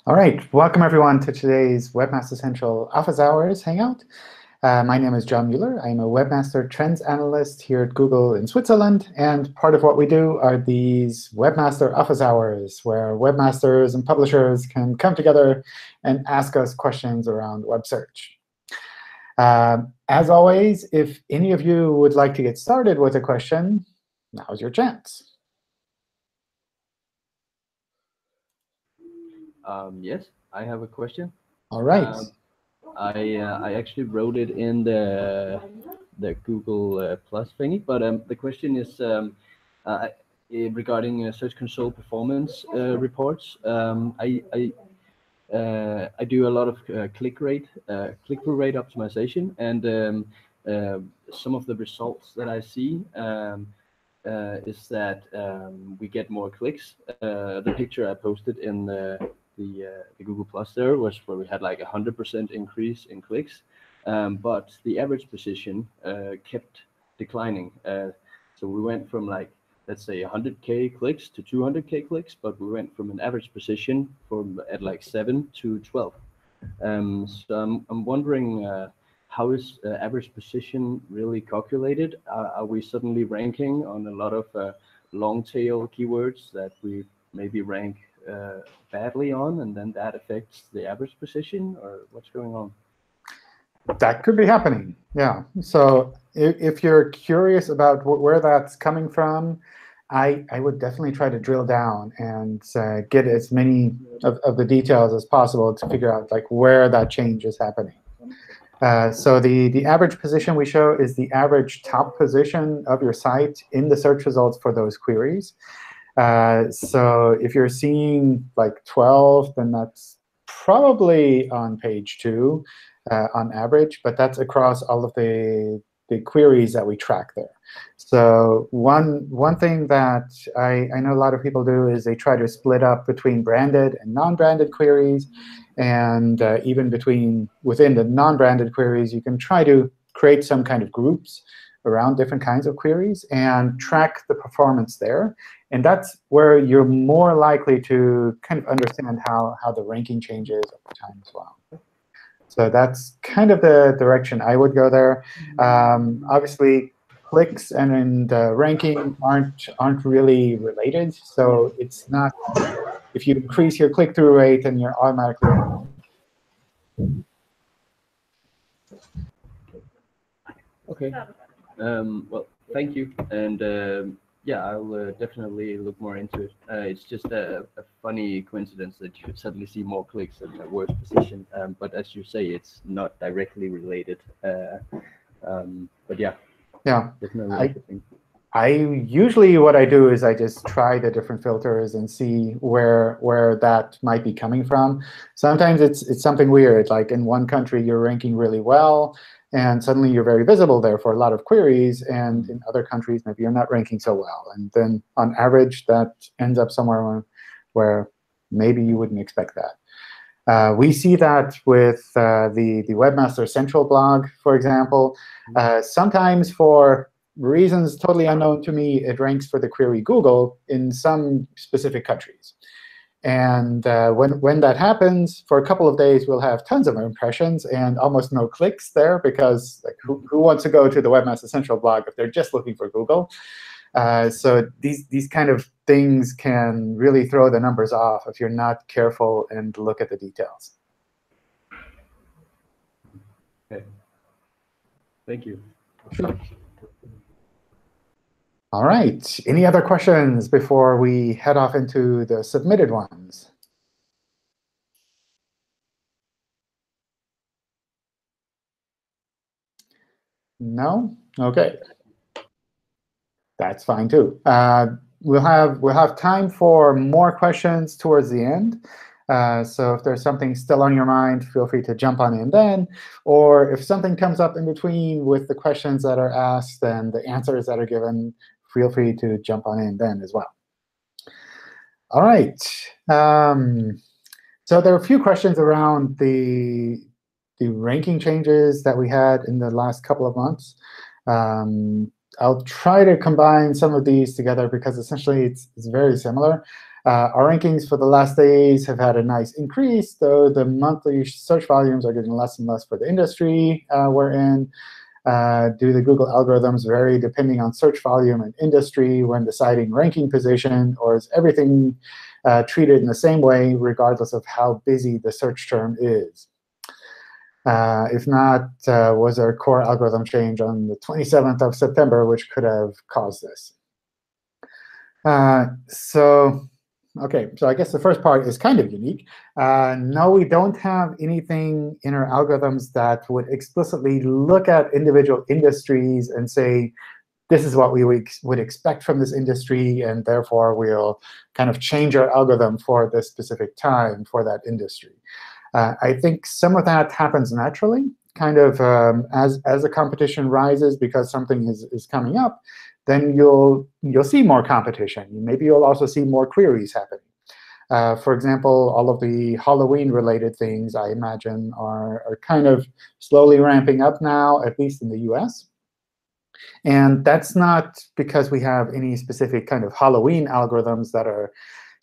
All right, welcome everyone to today's Webmaster Central Office Hours Hangout. My name is John Mueller. I'm a Webmaster Trends Analyst here at Google in Switzerland. And part of what we do are these Webmaster Office Hours, where webmasters and publishers can come together and ask us questions around web search. As always, if any of you would like to get started with a question, now's your chance. Yes, I have a question. All right. I actually wrote it in the Google Plus thingy, but the question is regarding Search Console performance reports. I do a lot of click-through rate optimization, and some of the results that I see is that we get more clicks. The picture I posted in the Google Plus there was where we had like 100% increase in clicks, but the average position kept declining. So we went from, like, let's say 100K clicks to 200K clicks, but we went from an average position at like 7 to 12. So I'm wondering, how is average position really calculated? Are we suddenly ranking on a lot of long tail keywords that we maybe rank badly on, and then that affects the average position, or what's going on? That could be happening, yeah. So if you're curious about where that's coming from, I would definitely try to drill down and get as many of the details as possible to figure out like where that change is happening. So the average position we show is the average top position of your site in the search results for those queries. So if you're seeing like 12, then that's probably on page 2 on average, but that's across all of the queries that we track there. So one thing that I know a lot of people do is they try to split up between branded and non-branded queries. And even within the non-branded queries, you can try to create some kind of groups around different kinds of queries and track the performance there. And that's where you're more likely to kind of understand how the ranking changes over time as well. So that's kind of the direction I would go there. Obviously, clicks and ranking aren't really related. So it's not, if you increase your click-through rate, then you're automatically. OK. Well, thank you. And yeah, I'll definitely look more into it. It's just a funny coincidence that you suddenly see more clicks in a worse position. But as you say, it's not directly related. But yeah. Yeah. Definitely. Usually what I do is I just try the different filters and see where that might be coming from. Sometimes it's something weird, like in one country you're ranking really well, and suddenly you're very visible there for a lot of queries. And in other countries, maybe you're not ranking so well. And then on average, that ends up somewhere where maybe you wouldn't expect that. We see that with the Webmaster Central blog, for example. Sometimes for reasons totally unknown to me, it ranks for the query Google in some specific countries. And when that happens, for a couple of days, we'll have tons of impressions and almost no clicks there, because like, who wants to go to the Webmaster Central blog if they're just looking for Google? So these kind of things can really throw the numbers off if you're not careful and look at the details. OK. Thank you. Sure. All right. Any other questions before we head off into the submitted ones? No? OK. That's fine, too. We'll have time for more questions towards the end. So if there's something still on your mind, feel free to jump on in then. Or if something comes up in between with the questions that are asked and the answers that are given, feel free to jump on in then as well. All right. So there are a few questions around the ranking changes that we had in the last couple of months. I'll try to combine some of these together because essentially it's very similar. Our rankings for the last days have had a nice increase, though the monthly search volumes are getting less and less for the industry we're in. Do the Google algorithms vary depending on search volume and industry when deciding ranking position, or is everything treated in the same way regardless of how busy the search term is? If not, was there a core algorithm change on the 27th of September which could have caused this? OK, so I guess the first part is kind of unique. No, we don't have anything in our algorithms that would explicitly look at individual industries and say, this is what we would expect from this industry, and therefore we'll kind of change our algorithm for this specific time for that industry. I think some of that happens naturally, kind of as the competition rises because something is coming up. Then you'll see more competition. Maybe you'll also see more queries happening. For example, all of the Halloween-related things, I imagine, are kind of slowly ramping up now, at least in the US. And that's not because we have any specific kind of Halloween algorithms that are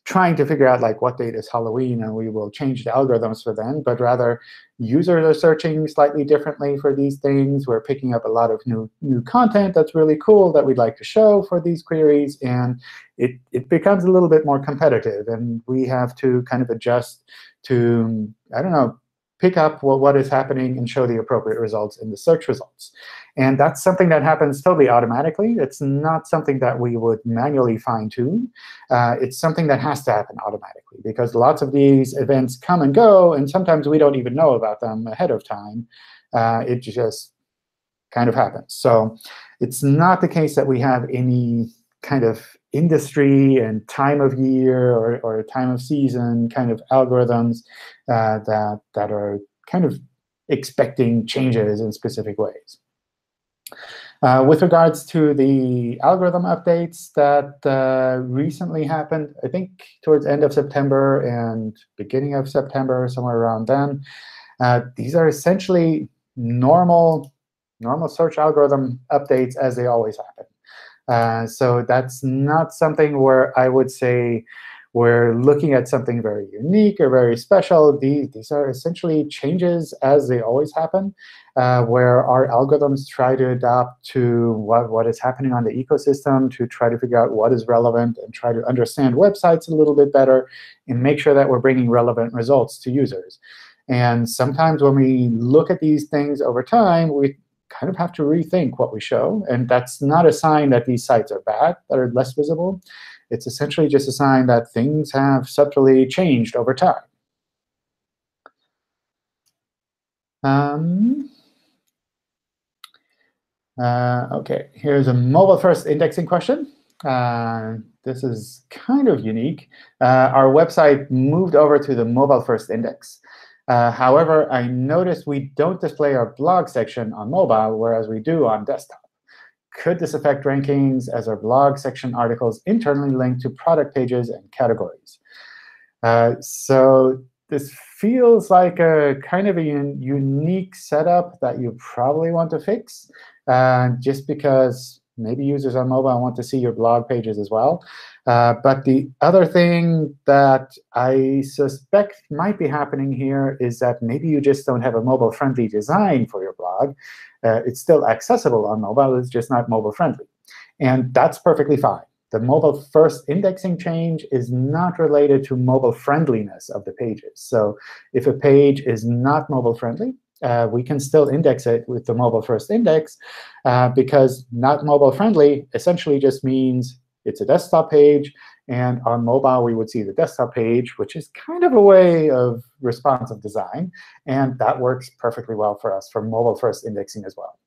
trying to figure out like what date is Halloween, and we will change the algorithms for then. But rather, users are searching slightly differently for these things. We're picking up a lot of new content that's really cool that we'd like to show for these queries. And it becomes a little bit more competitive. And we have to kind of adjust to, I don't know, pick up what is happening and show the appropriate results in the search results. And that's something that happens totally automatically. It's not something that we would manually fine-tune. It's something that has to happen automatically, because lots of these events come and go, and sometimes we don't even know about them ahead of time. It just kind of happens. So it's not the case that we have any kind of industry and time of year or time of season kind of algorithms that are kind of expecting changes in specific ways. With regards to the algorithm updates that recently happened, I think towards the end of September and beginning of September, somewhere around then, these are essentially normal search algorithm updates as they always happen. So that's not something where I would say we're looking at something very unique or very special. These are essentially changes as they always happen, where our algorithms try to adapt to what is happening on the ecosystem, to try to figure out what is relevant and try to understand websites a little bit better and make sure that we're bringing relevant results to users. And sometimes when we look at these things over time, we kind of have to rethink what we show. And that's not a sign that these sites are bad, that are less visible. It's essentially just a sign that things have subtly changed over time. OK, here's a mobile-first indexing question. This is kind of unique. Our website moved over to the mobile-first index. However, I noticed we don't display our blog section on mobile, whereas we do on desktop. Could this affect rankings as our blog section articles internally link to product pages and categories? So this feels like a kind of a unique setup that you probably want to fix, just because maybe users on mobile want to see your blog pages as well. But the other thing that I suspect might be happening here is that maybe you just don't have a mobile-friendly design for your blog. It's still accessible on mobile. It's just not mobile-friendly. And that's perfectly fine. The mobile-first indexing change is not related to mobile-friendliness of the pages. So if a page is not mobile-friendly, we can still index it with the mobile-first index, because not mobile-friendly essentially just means it's a desktop page. And on mobile, we would see the desktop page, which is kind of a way of responsive design. And that works perfectly well for us for mobile-first indexing as well.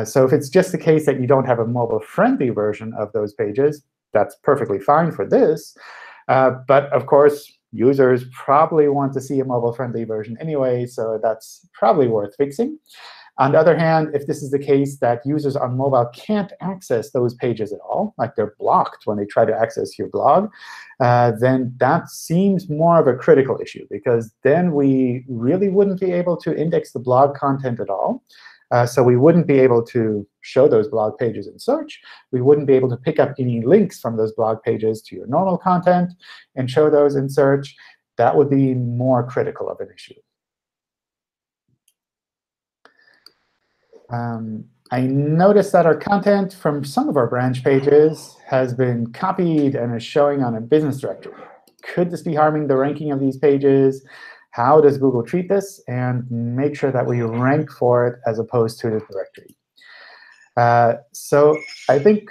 So if it's just the case that you don't have a mobile-friendly version of those pages, that's perfectly fine for this. But of course, users probably want to see a mobile-friendly version anyway, so that's probably worth fixing. On the other hand, if this is the case that users on mobile can't access those pages at all, like they're blocked when they try to access your blog, then that seems more of a critical issue, because then we really wouldn't be able to index the blog content at all. So we wouldn't be able to show those blog pages in search. We wouldn't be able to pick up any links from those blog pages to your normal content and show those in search. That would be more critical of an issue. I noticed that our content from some of our branch pages has been copied and is showing on a business directory. Could this be harming the ranking of these pages? How does Google treat this? And make sure that we rank for it as opposed to the directory. So I think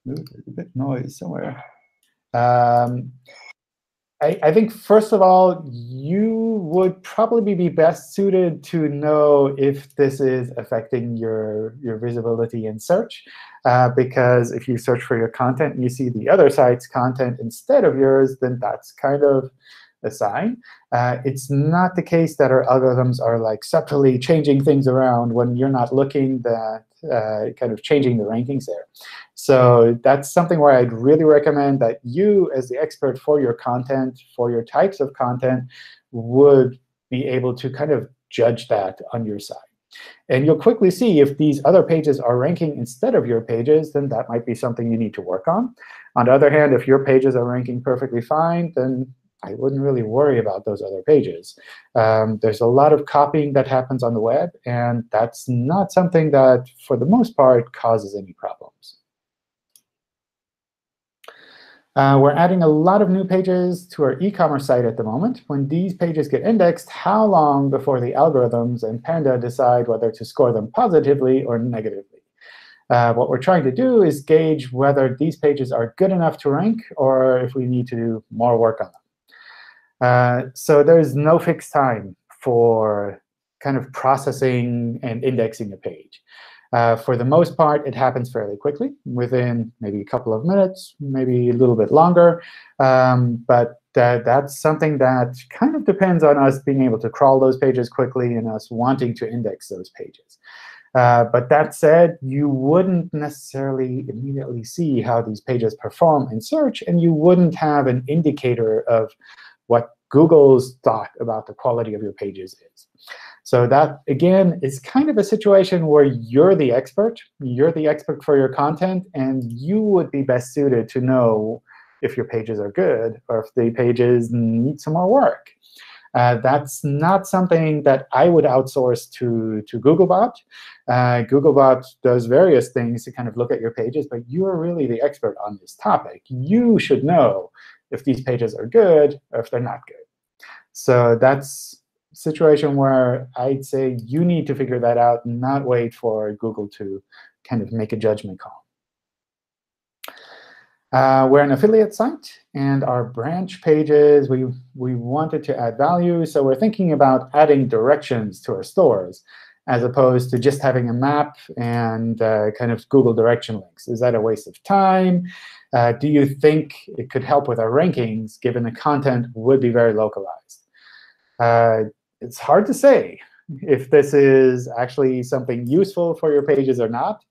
there's a bit noise somewhere. I think, first of all, you would probably be best suited to know if this is affecting your visibility in search. Because if you search for your content and you see the other site's content instead of yours, then that's kind of a sign. It's not the case that our algorithms are like subtly changing things around when you're not looking, that kind of changing the rankings there. So that's something where I'd really recommend that you, as the expert for your content, for your types of content, would be able to kind of judge that on your side. And you'll quickly see if these other pages are ranking instead of your pages, then that might be something you need to work on. On the other hand, if your pages are ranking perfectly fine, then I wouldn't really worry about those other pages. There's a lot of copying that happens on the web, and that's not something that, for the most part, causes any problems. We're adding a lot of new pages to our e-commerce site at the moment. When these pages get indexed, how long before the algorithms and Panda decide whether to score them positively or negatively? What we're trying to do is gauge whether these pages are good enough to rank or if we need to do more work on them. So there's no fixed time for kind of processing and indexing a page. For the most part, it happens fairly quickly, within maybe a couple of minutes, maybe a little bit longer. But that's something that kind of depends on us being able to crawl those pages quickly and us wanting to index those pages. But that said, you wouldn't necessarily immediately see how these pages perform in search, and you wouldn't have an indicator of what Google's thought about the quality of your pages is. So that, again, is kind of a situation where you're the expert. You're the expert for your content, and you would be best suited to know if your pages are good or if the pages need some more work. That's not something that I would outsource to Googlebot. Googlebot does various things to kind of look at your pages, but you are really the expert on this topic. You should know if these pages are good or if they're not good. So that's a situation where I'd say you need to figure that out and not wait for Google to kind of make a judgment call. We're an affiliate site, and our branch pages, we wanted to add value. So we're thinking about adding directions to our stores, as opposed to just having a map and kind of Google direction links. Is that a waste of time? Do you think it could help with our rankings, given the content would be very localized? It's hard to say if this is actually something useful for your pages or not.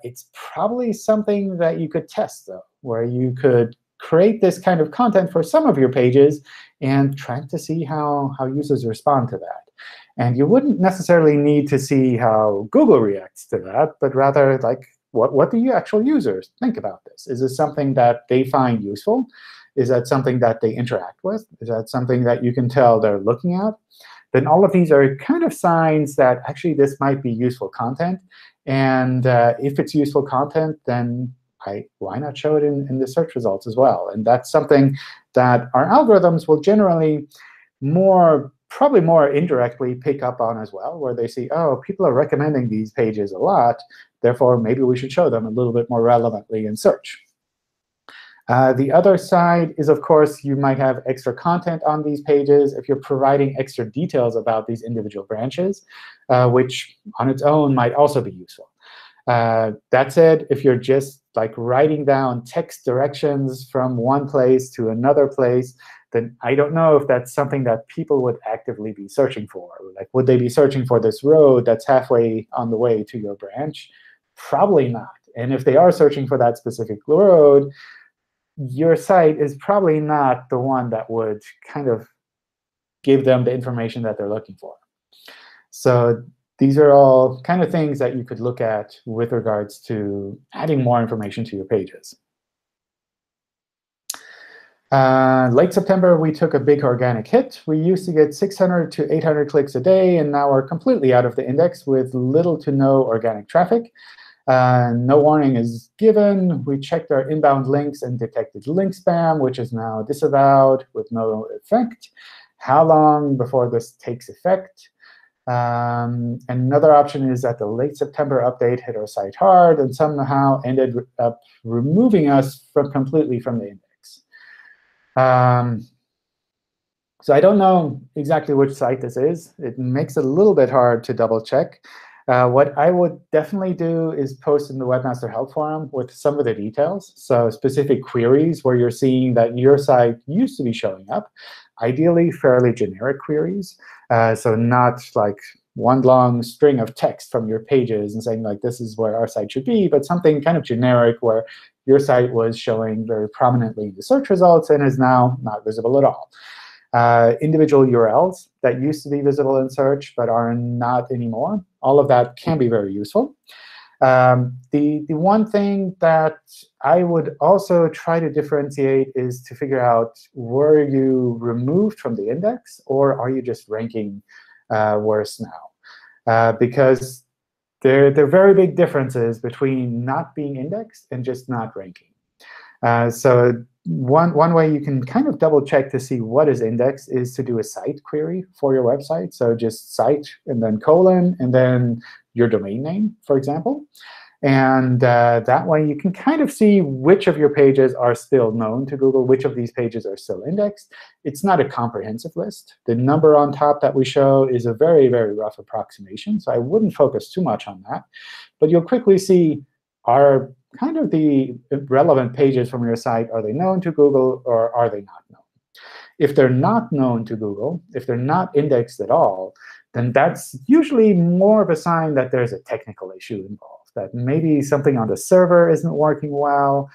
It's probably something that you could test, though, where you could create this kind of content for some of your pages and try to see how users respond to that. And you wouldn't necessarily need to see how Google reacts to that, but rather, like, what do your actual users think about this? Is this something that they find useful? Is that something that they interact with? Is that something that you can tell they're looking at? Then all of these are kind of signs that actually this might be useful content. And if it's useful content, then why not show it in the search results as well? And that's something that our algorithms will generally probably more indirectly pick up on as well, where they see, oh, people are recommending these pages a lot. Therefore, maybe we should show them a little bit more relevantly in search. The other side is, of course, you might have extra content on these pages if you're providing extra details about these individual branches, which on its own might also be useful. That said, if you're just like writing down text directions from one place to another place, then I don't know if that's something that people would actively be searching for. Like, would they be searching for this road that's halfway on the way to your branch? Probably not. And if they are searching for that specific road, your site is probably not the one that would kind of give them the information that they're looking for. So these are all kind of things that you could look at with regards to adding more information to your pages. Late September, we took a big organic hit. We used to get 600 to 800 clicks a day, and now we're completely out of the index with little to no organic traffic. No warning is given. We checked our inbound links and detected link spam, which is now disavowed with no effect. How long before this takes effect? Another option is that the late September update hit our site hard and somehow ended up removing us completely from the index. So I don't know exactly which site this is. It makes it a little bit hard to double check. What I would definitely do is post in the Webmaster Help Forum with some of the details, so specific queries where you're seeing that your site used to be showing up, ideally fairly generic queries, so not like one long string of text from your pages and saying, like, this is where our site should be, but something kind of generic where your site was showing very prominently in the search results and is now not visible at all. Individual URLs that used to be visible in search but are not anymore. All of that can be very useful. The one thing that I would also try to differentiate is to figure out, were you removed from the index, or are you just ranking worse now? Because there are very big differences between not being indexed and just not ranking. So one way you can kind of double check to see what is indexed is to do a site query for your website. So just site and then colon and then your domain name, for example. And that way you can kind of see which of your pages are still known to Google, which of these pages are still indexed. It's not a comprehensive list. The number on top that we show is a very, very rough approximation. So I wouldn't focus too much on that. But you'll quickly see, are kind of the relevant pages from your site, are they known to Google or are they not known? If they're not known to Google, if they're not indexed at all, then that's usually more of a sign that there's a technical issue involved, that maybe something on the server isn't working well.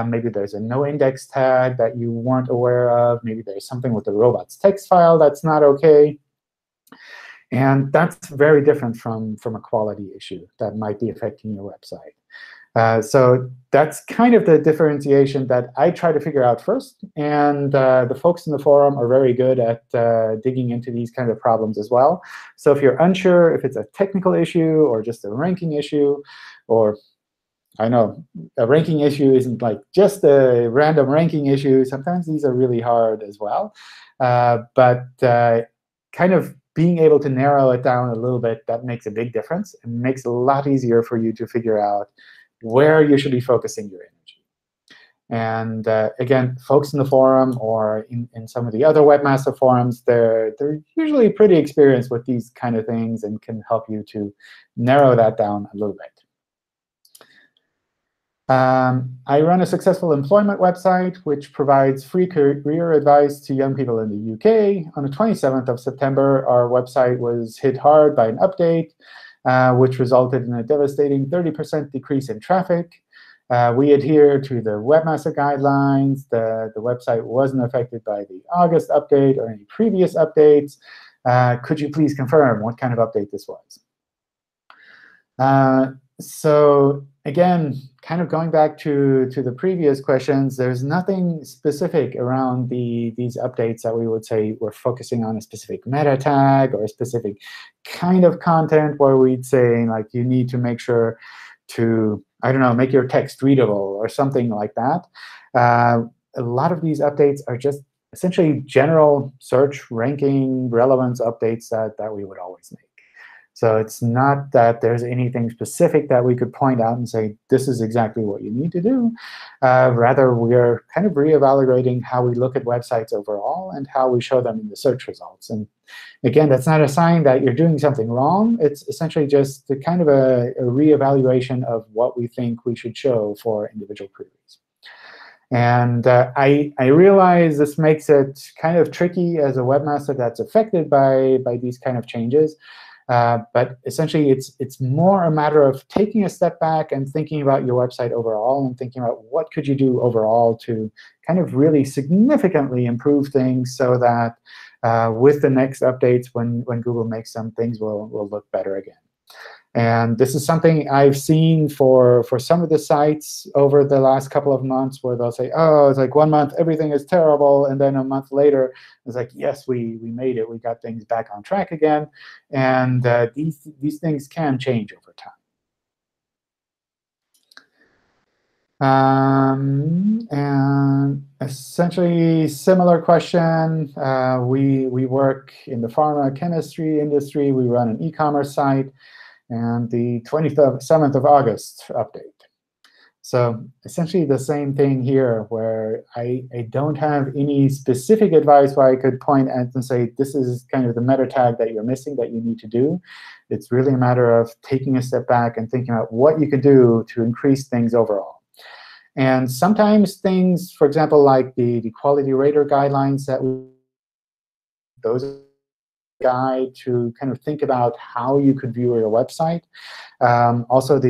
Maybe there's a no index tag that you weren't aware of. Maybe there's something with the Robotstxt file that's not OK. And that's very different from a quality issue that might be affecting your website. So that's kind of the differentiation that I try to figure out first. And the folks in the forum are very good at digging into these kind of problems as well. So if you're unsure if it's a technical issue or just a ranking issue, or I know a ranking issue isn't like just a random ranking issue. Sometimes these are really hard as well. But kind of being able to narrow it down a little bit, that makes a big difference. It makes it a lot easier for you to figure out where you should be focusing your energy. And again, folks in the forum or in some of the other Webmaster forums, they're usually pretty experienced with these kind of things and can help you to narrow that down a little bit. I run a successful employment website, which provides free career advice to young people in the UK. On the 27th of September, our website was hit hard by an update, which resulted in a devastating 30% decrease in traffic. We adhere to the Webmaster guidelines. The website wasn't affected by the August update or any previous updates. Could you please confirm what kind of update this was? So again, kind of going back to the previous questions, there's nothing specific around these updates that we would say we're focusing on a specific meta tag or a specific kind of content where we'd say, like, you need to make sure to, I don't know, make your text readable or something like that. A lot of these updates are just essentially general search, ranking, relevance updates that we would always make. So it's not that there's anything specific that we could point out and say, this is exactly what you need to do. Rather, we're kind of reevaluating how we look at websites overall and how we show them in the search results. And again, that's not a sign that you're doing something wrong. It's essentially just kind of a reevaluation of what we think we should show for individual queries. And I realize this makes it kind of tricky as a webmaster that's affected by these kind of changes. But essentially, it's more a matter of taking a step back and thinking about your website overall and thinking about what could you do overall to kind of really significantly improve things so that with the next updates, when Google makes them, things will look better again. And this is something I've seen for some of the sites over the last couple of months, where they'll say, oh, it's like 1 month, everything is terrible. And then a month later, it's like, yes, we made it. We got things back on track again. And these things can change over time. And essentially, similar question. We work in the pharma chemistry industry. We run an e-commerce site. And the 27th of August update. So essentially the same thing here, where I don't have any specific advice where I could point at and say, this is kind of the meta tag that you're missing that you need to do. It's really a matter of taking a step back and thinking about what you could do to increase things overall. And sometimes things, for example, like the quality rater guidelines, those guide to kind of think about how you could view your website. Also,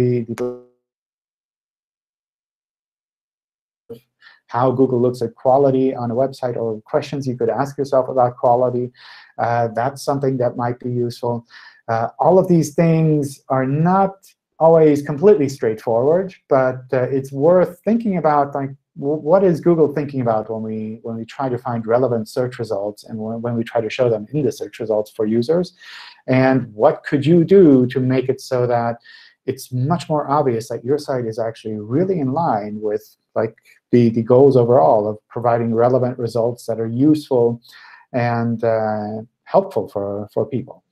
how Google looks at quality on a website, or questions you could ask yourself about quality. That's something that might be useful. All of these things are not always completely straightforward, but it's worth thinking about, like, what is Google thinking about when we try to find relevant search results, and when we try to show them in the search results for users? And what could you do to make it so that it's much more obvious that your site is actually really in line with, like, the goals overall of providing relevant results that are useful and helpful for people?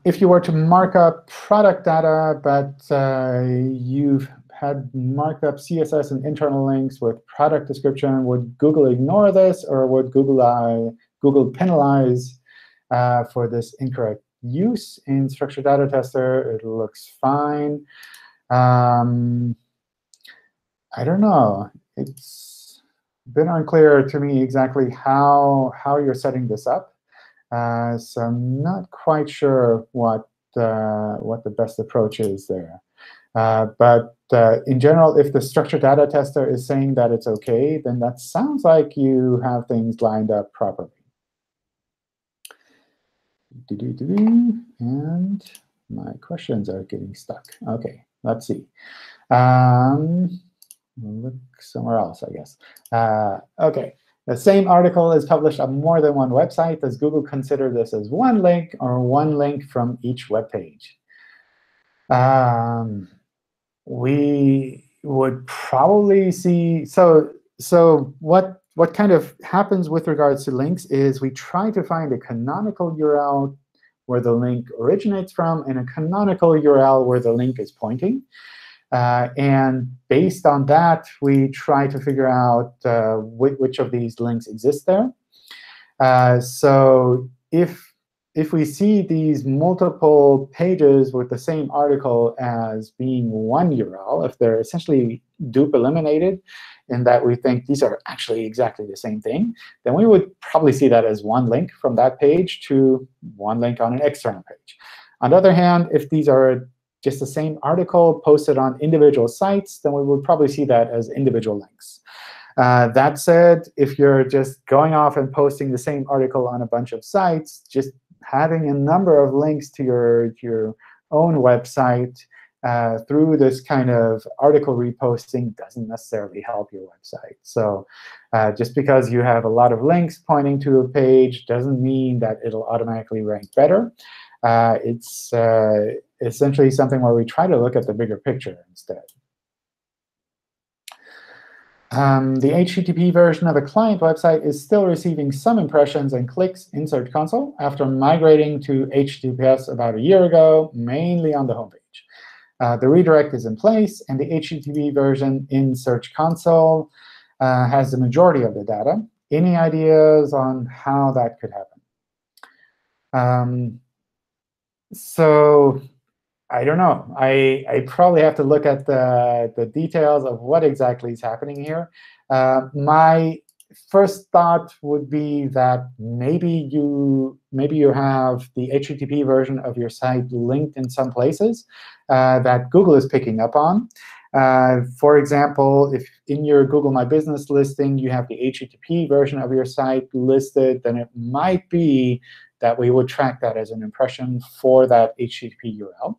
If you were to mark up product data, but you've had marked up CSS and internal links with product description, would Google ignore this, or would Google penalize for this incorrect use? In structured data tester, it looks fine. I don't know. It's been unclear to me exactly how you're setting this up. So I'm not quite sure what the best approach is there. But in general, if the structured data tester is saying that it's OK, then that sounds like you have things lined up properly. And my questions are getting stuck. OK, let's see. Look somewhere else, I guess. OK. The same article is published on more than one website. Does Google consider this as one link, or one link from each web page? We would probably see. So what kind of happens with regards to links is we try to find a canonical URL where the link originates from, and a canonical URL where the link is pointing. And based on that, we try to figure out which of these links exist there. So if we see these multiple pages with the same article as being one URL, if they're essentially dupe eliminated, in that we think these are actually exactly the same thing, then we would probably see that as one link from that page to one link on an external page. On the other hand, if these are just the same article posted on individual sites, then we would probably see that as individual links. That said, if you're just going off and posting the same article on a bunch of sites, just having a number of links to your own website through this kind of article reposting doesn't necessarily help your website. So just because you have a lot of links pointing to a page doesn't mean that it'll automatically rank better. It's essentially something where we try to look at the bigger picture instead. The HTTP version of a client website is still receiving some impressions and clicks in Search Console after migrating to HTTPS about a year ago, mainly on the homepage. The redirect is in place, and the HTTP version in Search Console has the majority of the data. Any ideas on how that could happen? So I don't know. I probably have to look at the details of what exactly is happening here. My first thought would be that maybe you have the HTTP version of your site linked in some places that Google is picking up on. For example, if in your Google My Business listing you have the HTTP version of your site listed, then it might be that we would track that as an impression for that HTTP URL.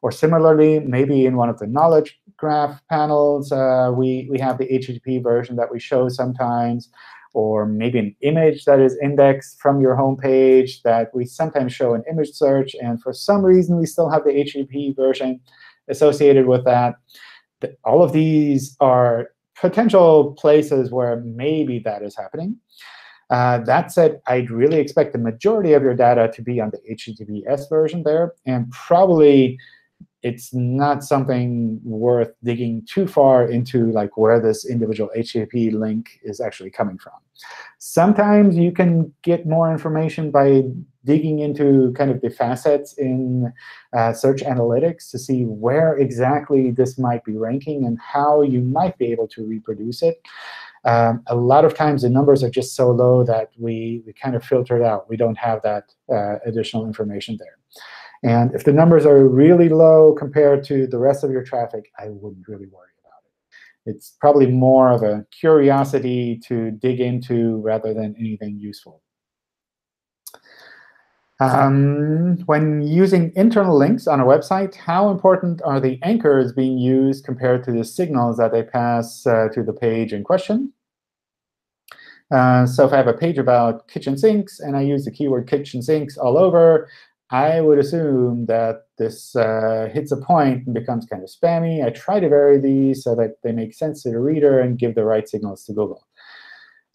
Or similarly, maybe in one of the knowledge graph panels, we have the HTTP version that we show sometimes, or maybe an image that is indexed from your home page that we sometimes show in image search. And for some reason, we still have the HTTP version associated with that. All of these are potential places where maybe that is happening. That said, I'd really expect the majority of your data to be on the HTTPS version there. And probably it's not something worth digging too far into, like where this individual HTTP link is actually coming from. Sometimes you can get more information by digging into kind of the facets in search analytics to see where exactly this might be ranking and how you might be able to reproduce it. A lot of times the numbers are just so low that we kind of filter it out. We don't have that additional information there. And if the numbers are really low compared to the rest of your traffic, I wouldn't really worry about it. It's probably more of a curiosity to dig into rather than anything useful. When using internal links on a website, how important are the anchors being used compared to the signals that they pass to the page in question? So if I have a page about kitchen sinks and I use the keyword kitchen sinks all over, I would assume that this hits a point and becomes kind of spammy. I try to vary these so that they make sense to the reader and give the right signals to Google.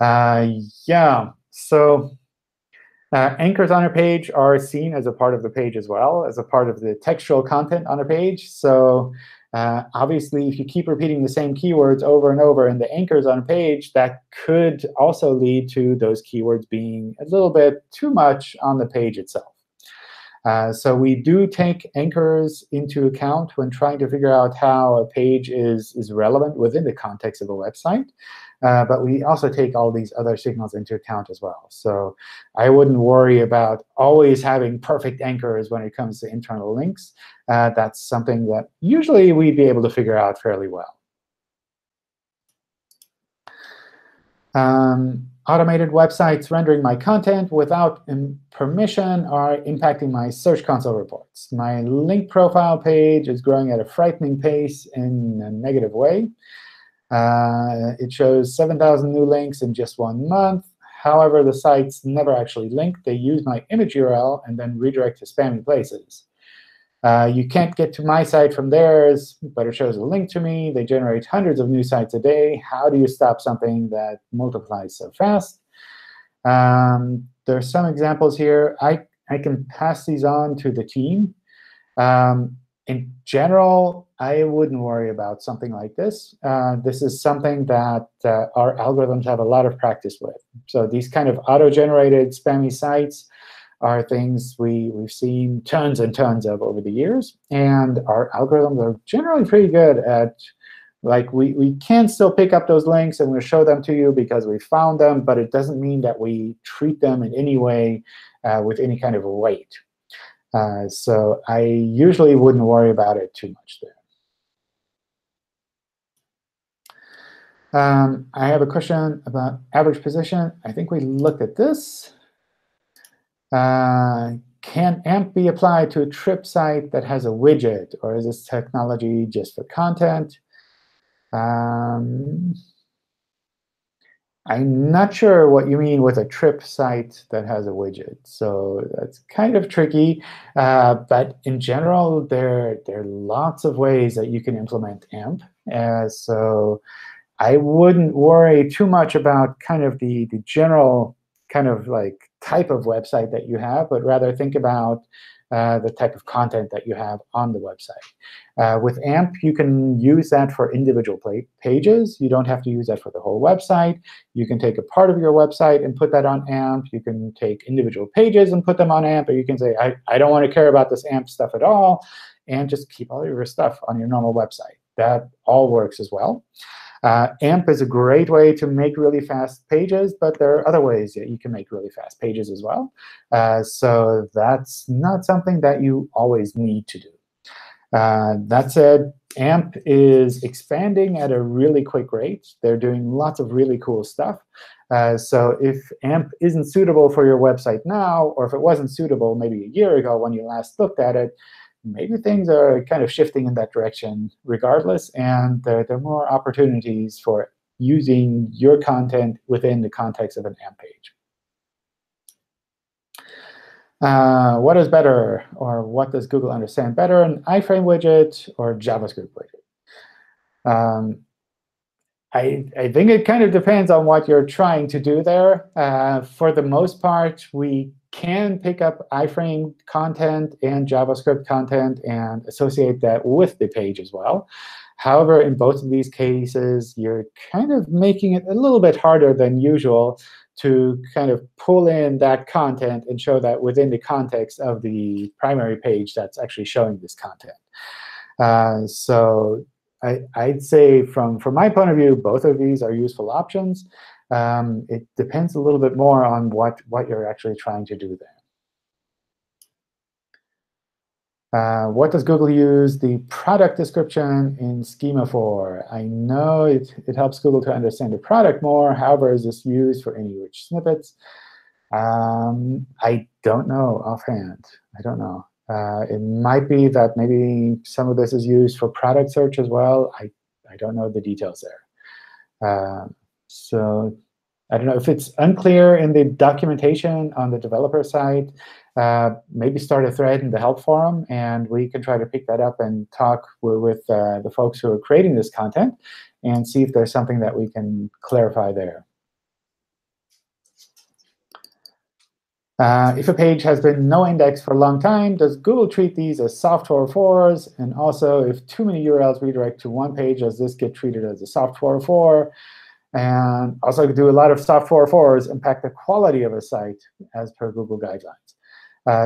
Yeah, so anchors on a page are seen as a part of the page as well, as a part of the textual content on a page. So obviously, if you keep repeating the same keywords over and over in the anchors on a page, that could also lead to those keywords being a little bit too much on the page itself. So we do take anchors into account when trying to figure out how a page is relevant within the context of a website. But we also take all these other signals into account as well. So I wouldn't worry about always having perfect anchors when it comes to internal links. That's something that usually we'd be able to figure out fairly well. Automated websites rendering my content without permission are impacting my Search Console reports. My link profile page is growing at a frightening pace in a negative way. It shows 7,000 new links in just 1 month. However, the sites never actually link. They use my image URL and then redirect to spammy places. You can't get to my site from theirs, but it shows a link to me. They generate hundreds of new sites a day. How do you stop something that multiplies so fast? There's some examples here. I can pass these on to the team. In general, I wouldn't worry about something like this. This is something that our algorithms have a lot of practice with. So these kind of auto-generated spammy sites are things we've seen tons and tons of over the years. And our algorithms are generally pretty good at, like, we can still pick up those links and we'll show them to you because we found them, but it doesn't mean that we treat them in any way with any kind of weight. So I usually wouldn't worry about it too much there. I have a question about average position. I think we looked at this. Can AMP be applied to a trip site that has a widget, or is this technology just for content? I'm not sure what you mean with a trip site that has a widget. So that's kind of tricky. But in general, there are lots of ways that you can implement AMP. So I wouldn't worry too much about kind of the general kind of like type of website that you have, but rather think about the type of content that you have on the website. With AMP, you can use that for individual pages. You don't have to use that for the whole website. You can take a part of your website and put that on AMP. You can take individual pages and put them on AMP. Or you can say, I don't want to care about this AMP stuff at all, and just keep all of your stuff on your normal website. That all works as well. AMP is a great way to make really fast pages, but there are other ways that you can make really fast pages as well. So that's not something that you always need to do. That said, AMP is expanding at a really quick rate. They're doing lots of really cool stuff. So if AMP isn't suitable for your website now, or if it wasn't suitable maybe a year ago when you last looked at it, maybe things are kind of shifting in that direction regardless. And there are more opportunities for using your content within the context of an AMP page. What is better, or what does Google understand better, an iframe widget or JavaScript widget? I think it kind of depends on what you're trying to do there. For the most part, we can pick up iframe content and JavaScript content and associate that with the page as well. However, in both of these cases, you're kind of making it a little bit harder than usual to kind of pull in that content and show that within the context of the primary page that's actually showing this content. So I'd say from my point of view, both of these are useful options. It depends a little bit more on what you're actually trying to do there. What does Google use the product description in schema for? I know it helps Google to understand the product more. However, is this used for any rich snippets? I don't know offhand. I don't know. It might be that maybe some of this is used for product search as well. I don't know the details there. So I don't know if it's unclear in the documentation on the developer side. Maybe start a thread in the help forum, and we can try to pick that up and talk with the folks who are creating this content and see if there's something that we can clarify there. If a page has been no indexed for a long time, does Google treat these as soft 404s? And also, if too many URLs redirect to one page, does this get treated as a soft 404? And also, do a lot of soft 404s impact the quality of a site as per Google guidelines?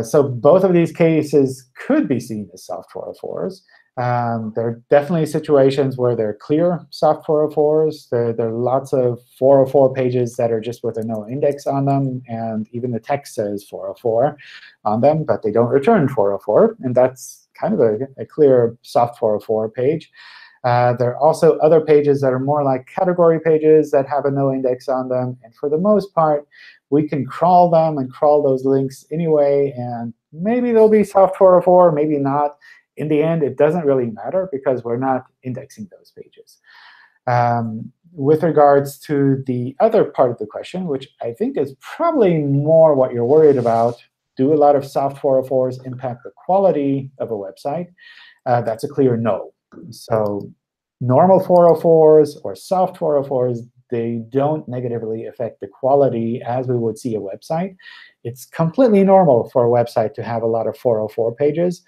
So both of these cases could be seen as soft 404s. There are definitely situations where they're clear soft 404s. There are lots of 404 pages that are just with a no index on them, and even the text says 404 on them, but they don't return 404. And that's kind of a clear soft 404 page. There are also other pages that are more like category pages that have a no index on them. And for the most part, we can crawl them and crawl those links anyway. And maybe they'll be soft 404, maybe not. In the end, it doesn't really matter because we're not indexing those pages. With regards to the other part of the question, which I think is probably more what you're worried about, do a lot of soft 404s impact the quality of a website? That's a clear no. So normal 404s or soft 404s, they don't negatively affect the quality as we would see a website. It's completely normal for a website to have a lot of 404 pages.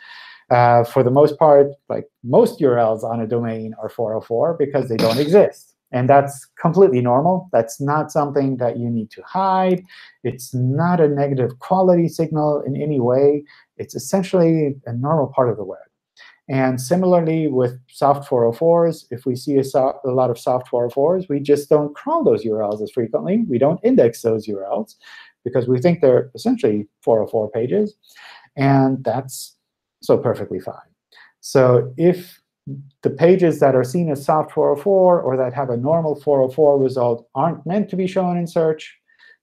For the most part, like most URLs on a domain are 404 because they don't exist. And that's completely normal. That's not something that you need to hide. It's not a negative quality signal in any way. It's essentially a normal part of the web. And similarly with soft 404s, if we see a lot of soft 404s, we just don't crawl those URLs as frequently. We don't index those URLs because we think they're essentially 404 pages. And that's so perfectly fine. So if the pages that are seen as soft 404 or that have a normal 404 result aren't meant to be shown in search,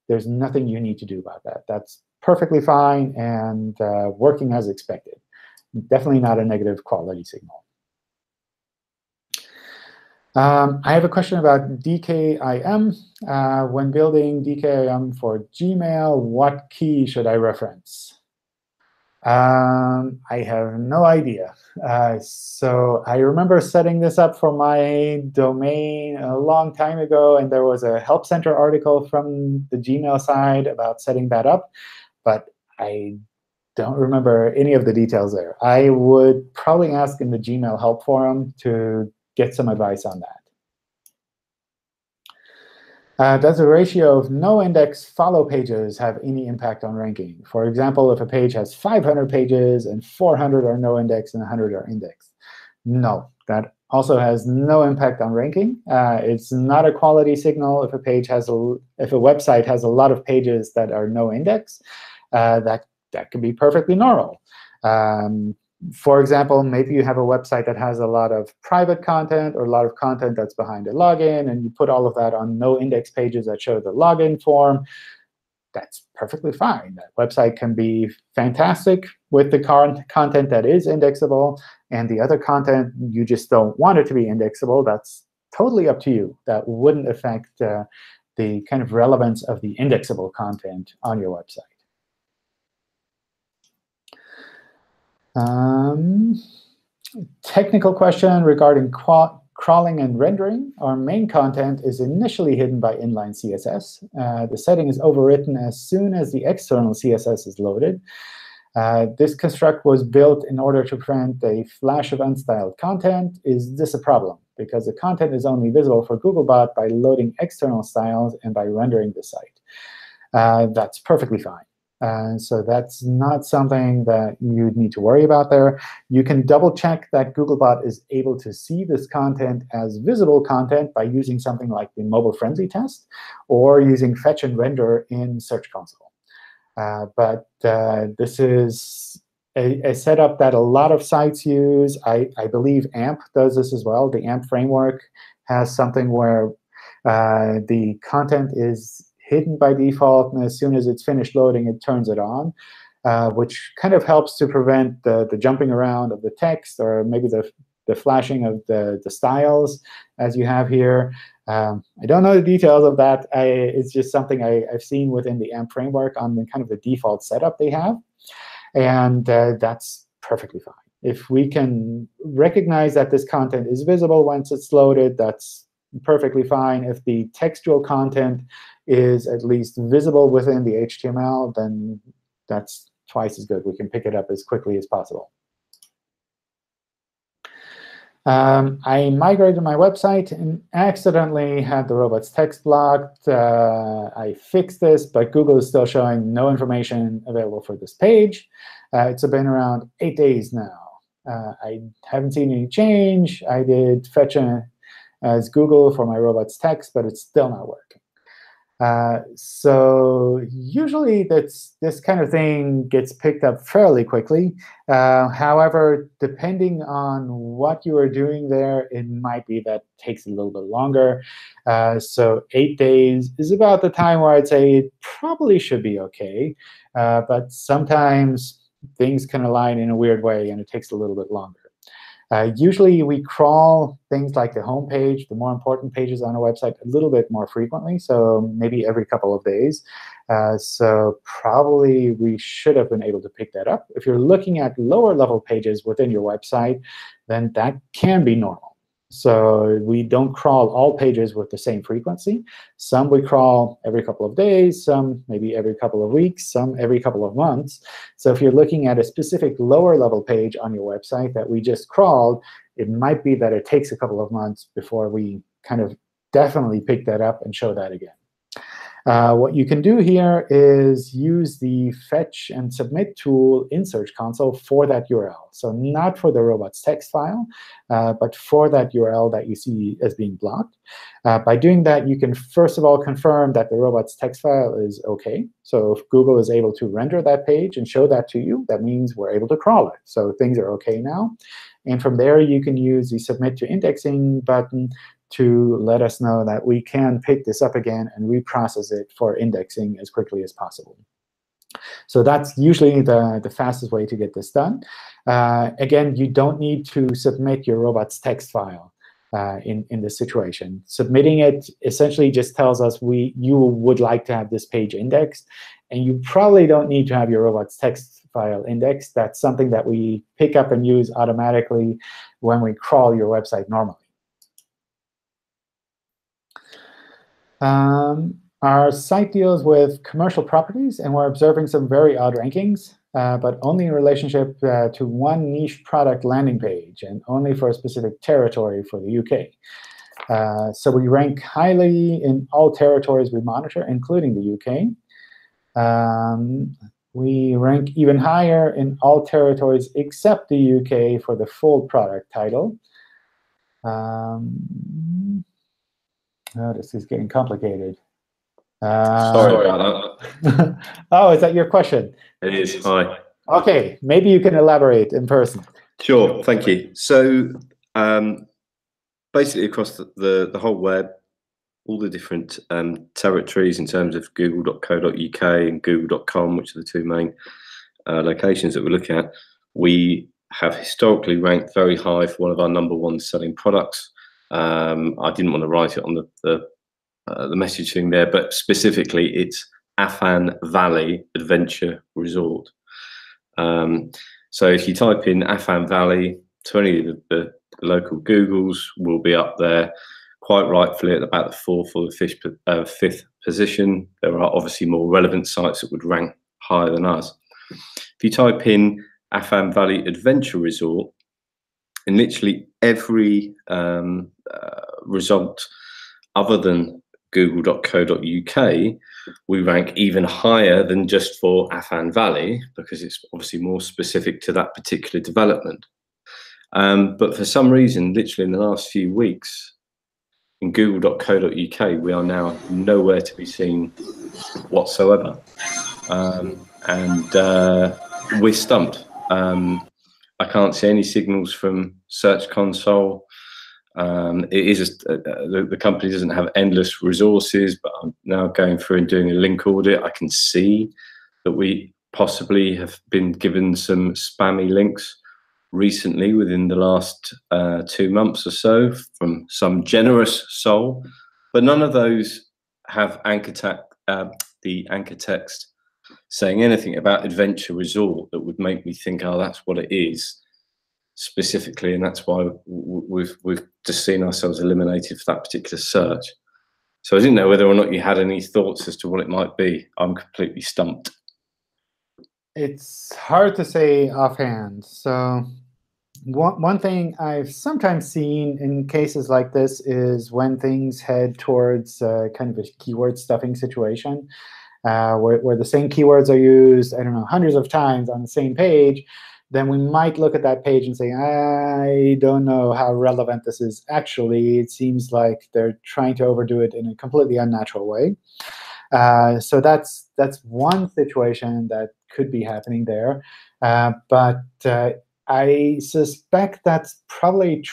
there's nothing you need to do about that. That's perfectly fine and working as expected. Definitely not a negative quality signal. I have a question about DKIM. When building DKIM for Gmail, what key should I reference? I have no idea. So I remember setting this up for my domain a long time ago, and there was a Help Center article from the Gmail side about setting that up. But I don't remember any of the details there. I would probably ask in the Gmail help forum to get some advice on that. Does the ratio of no index follow pages have any impact on ranking? For example, if a page has 500 pages and 400 are no index and 100 are indexed. No, that also has no impact on ranking. It's not a quality signal if a website has a lot of pages that are no index. That can be perfectly normal. For example, maybe you have a website that has a lot of private content or a lot of content that's behind a login, and you put all of that on no index pages that show the login form. That's perfectly fine. That website can be fantastic with the current content that is indexable, and the other content you just don't want it to be indexable. That's totally up to you. That wouldn't affect the kind of relevance of the indexable content on your website. Technical question regarding crawling and rendering. Our main content is initially hidden by inline CSS. The setting is overwritten as soon as the external CSS is loaded. This construct was built in order to prevent a flash of unstyled content. Is this a problem? Because the content is only visible for Googlebot by loading external styles and by rendering the site. That's perfectly fine. So that's not something that you need to worry about there. You can double check that Googlebot is able to see this content as visible content by using something like the mobile frenzy test or using fetch and render in Search Console. But this is a setup that a lot of sites use. I believe AMP does this as well. The AMP framework has something where the content is hidden by default, and as soon as it's finished loading, it turns it on, which kind of helps to prevent the jumping around of the text or maybe the flashing of the styles as you have here. I don't know the details of that. It's just something I've seen within the AMP framework on the kind of the default setup they have. And that's perfectly fine. If we can recognize that this content is visible once it's loaded, that's perfectly fine. If the textual content is at least visible within the HTML, then that's twice as good. We can pick it up as quickly as possible. I migrated my website and accidentally had the Robotstxt blocked. I fixed this, but Google is still showing no information available for this page. It's been around 8 days now. I haven't seen any change. I did fetch as Google for my Robotstxt, but it's still not working. So usually this kind of thing gets picked up fairly quickly. However, depending on what you are doing there, it might be that takes a little bit longer. So 8 days is about the time where I'd say it probably should be OK. But sometimes things can align in a weird way, and it takes a little bit longer. Usually, we crawl things like the home page, the more important pages on a website, a little bit more frequently, so maybe every couple of days. So probably we should have been able to pick that up. If you're looking at lower-level pages within your website, then that can be normal. So we don't crawl all pages with the same frequency. Some we crawl every couple of days, some maybe every couple of weeks, some every couple of months. So if you're looking at a specific lower-level page on your website that we just crawled, it might be that it takes a couple of months before we kind of definitely pick that up and show that again. What you can do here is use the fetch and submit tool in Search Console for that URL. So not for the Robotstxt file, but for that URL that you see as being blocked. By doing that, you can first of all confirm that the Robotstxt file is OK. So if Google is able to render that page and show that to you, that means we're able to crawl it. So things are OK now. And from there, you can use the Submit to Indexing button to let us know that we can pick this up again and reprocess it for indexing as quickly as possible. So that's usually the fastest way to get this done. Again, you don't need to submit your Robotstxt file in this situation. Submitting it essentially just tells us you would like to have this page indexed. And you probably don't need to have your Robotstxt file indexed. That's something that we pick up and use automatically when we crawl your website normally. Our site deals with commercial properties, and we're observing some very odd rankings, but only in relationship to one niche product landing page, and only for a specific territory for the UK. So we rank highly in all territories we monitor, including the UK. We rank even higher in all territories except the UK for the full product title. Oh, this is getting complicated. Sorry about that. Oh, is that your question? It is. Hi. Okay, maybe you can elaborate in person. Sure, thank you. So basically across the whole web, all the different territories in terms of google.co.uk and google.com, which are the two main locations that we're looking at, we have historically ranked very high for one of our #1 selling products. I didn't want to write it on the message thing there, but specifically it's Afan Valley Adventure Resort. So if you type in Afan Valley, to any of the local Googles will be up there, quite rightfully at about the 4th or the 5th position. There are obviously more relevant sites that would rank higher than us. If you type in Afan Valley Adventure Resort, in literally every result other than google.co.uk, we rank even higher than just for Afan Valley, because it's obviously more specific to that particular development. But for some reason, literally in the last few weeks, in google.co.uk, we are now nowhere to be seen whatsoever. And we're stumped. I can't see any signals from Search Console. It is the company doesn't have endless resources, but I'm now going through and doing a link audit. I can see that we possibly have been given some spammy links recently within the last 2 months or so from some generous soul, but none of those have the anchor text saying anything about Adventure Resort that would make me think, oh, that's what it is specifically, and that's why we've just seen ourselves eliminated for that particular search. So I didn't know whether or not you had any thoughts as to what it might be. I'm completely stumped. It's hard to say offhand. So one thing I've sometimes seen in cases like this is when things head towards kind of a keyword stuffing situation, where the same keywords are used, I don't know, hundreds of times on the same page, then we might look at that page and say, I don't know how relevant this is actually. It seems like they're trying to overdo it in a completely unnatural way. So that's one situation that could be happening there. But I suspect that's probably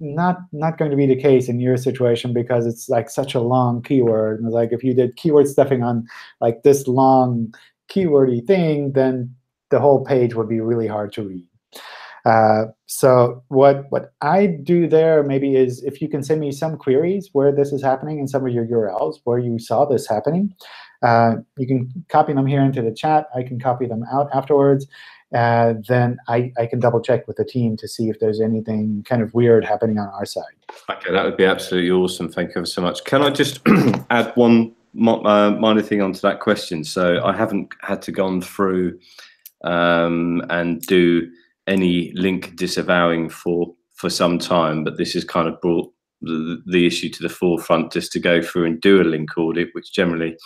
not going to be the case in your situation, because it's like such a long keyword. And like if you did keyword stuffing on like this long keywordy thing, then the whole page would be really hard to read. So what I do there maybe is, if you can send me some queries where this is happening in some of your URLs where you saw this happening, you can copy them here into the chat. I can copy them out afterwards. Then I can double check with the team to see if there's anything kind of weird happening on our side. Okay, that would be absolutely awesome. Thank you ever so much. Can I just add one minor thing onto that question? So I haven't had to go through and do any link disavowing for some time, but this has kind of brought the issue to the forefront, just to go through and do a link audit, which generally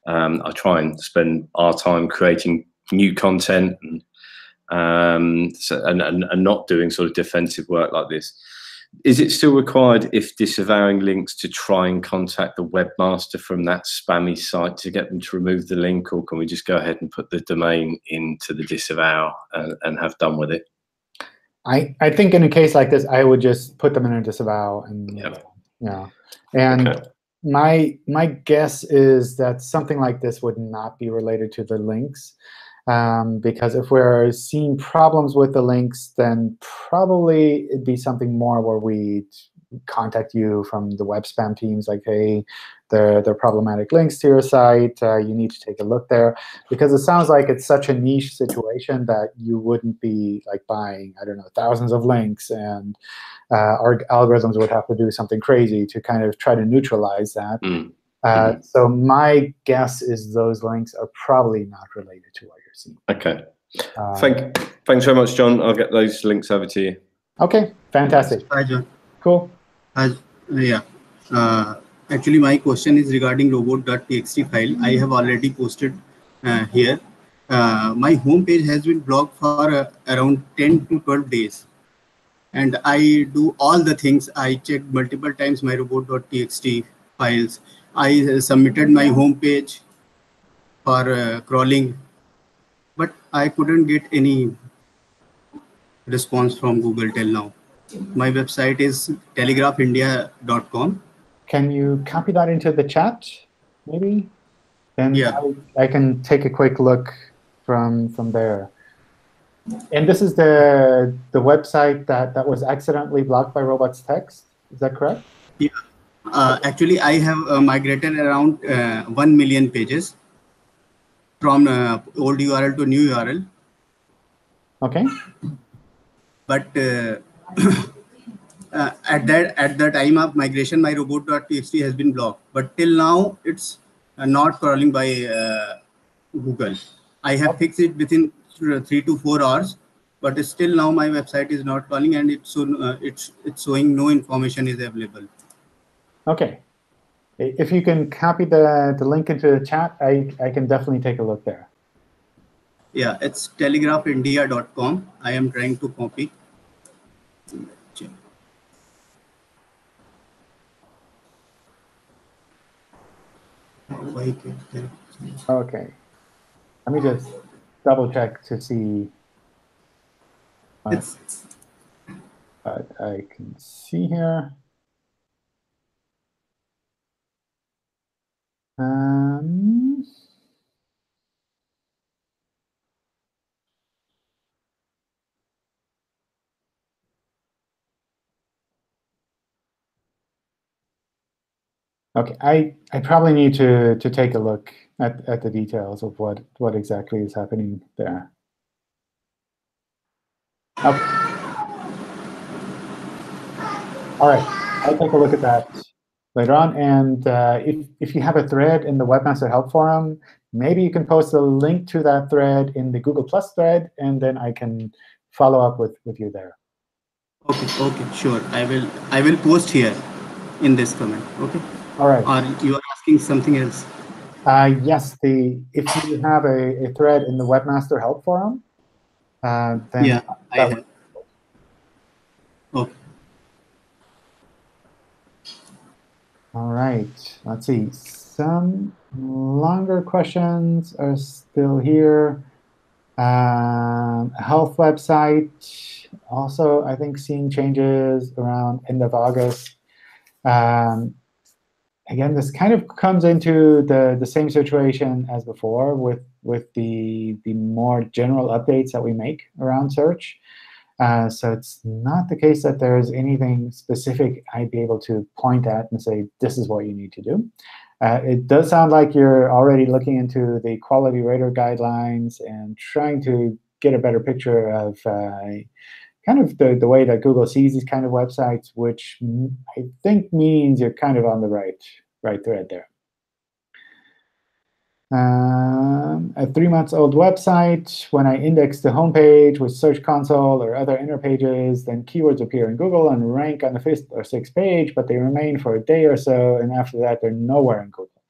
I try and spend our time creating new content and not doing sort of defensive work like this. Is it still required, if disavowing links, to try and contact the webmaster from that spammy site to get them to remove the link, or can we just go ahead and put the domain into the disavow and have done with it? I think in a case like this, I would just put them in a disavow. And yeah. And okay. My guess is that something like this would not be related to the links. Because if we're seeing problems with the links, then probably it'd be something more where we contact you from the web spam teams, like, hey, they're problematic links to your site. You need to take a look there. Because it sounds like it's such a niche situation that you wouldn't be like buying, I don't know, thousands of links, and our algorithms would have to do something crazy to kind of try to neutralize that. So my guess is those links are probably not related to what you're seeing. OK. Thanks very much, John. I'll get those links over to you. OK, fantastic. Hi, John. Cool. Yeah. Actually, my question is regarding robot.txt file. I have already posted here. My home page has been blocked for around 10 to 12 days. And I do all the things. I checked multiple times my robot.txt files. I submitted my home page for crawling, but I couldn't get any response from Google till now. My website is telegraphindia.com. Can you copy that into the chat, maybe? Then Yeah. I can take a quick look from there. And this is the website that was accidentally blocked by Robotstxt. Is that correct? Yeah. Actually, I have migrated around 1 million pages from old URL to new URL. OK. But at the time of migration, my robot.txt has been blocked. But till now, it's not crawling by Google. I have fixed it within 3 to 4 hours, but still now my website is not crawling, and it's showing no information is available. OK. If you can copy the link into the chat, I can definitely take a look there. Yeah, it's telegraphindia.com. I am trying to copy. OK. Let me just double check to see what I can see here. OK, I probably need to take a look at the details of what exactly is happening there. OK. All right, I'll take a look at that later on. And if you have a thread in the Webmaster Help Forum, maybe you can post a link to that thread in the Google Plus thread, and then I can follow up with you there. Okay, sure. I will post here in this comment. Okay. All right. Or you are asking something else? Yes. If you have a thread in the Webmaster Help Forum, then yeah, I have. Okay. All right. Let's see. Some longer questions are still here. Health website. Also, I think seeing changes around end of August. Again, this kind of comes into the same situation as before with the more general updates that we make around search. So it's not the case that there's anything specific I'd be able to point at and say, this is what you need to do. It does sound like you're already looking into the quality rater guidelines and trying to get a better picture of kind of the way that Google sees these kind of websites, which I think means you're kind of on the right thread there. A 3-month-old website, when I index the home page with Search Console or other inner pages, then keywords appear in Google and rank on the 5th or 6th page, but they remain for a day or so, and after that, they're nowhere in Google.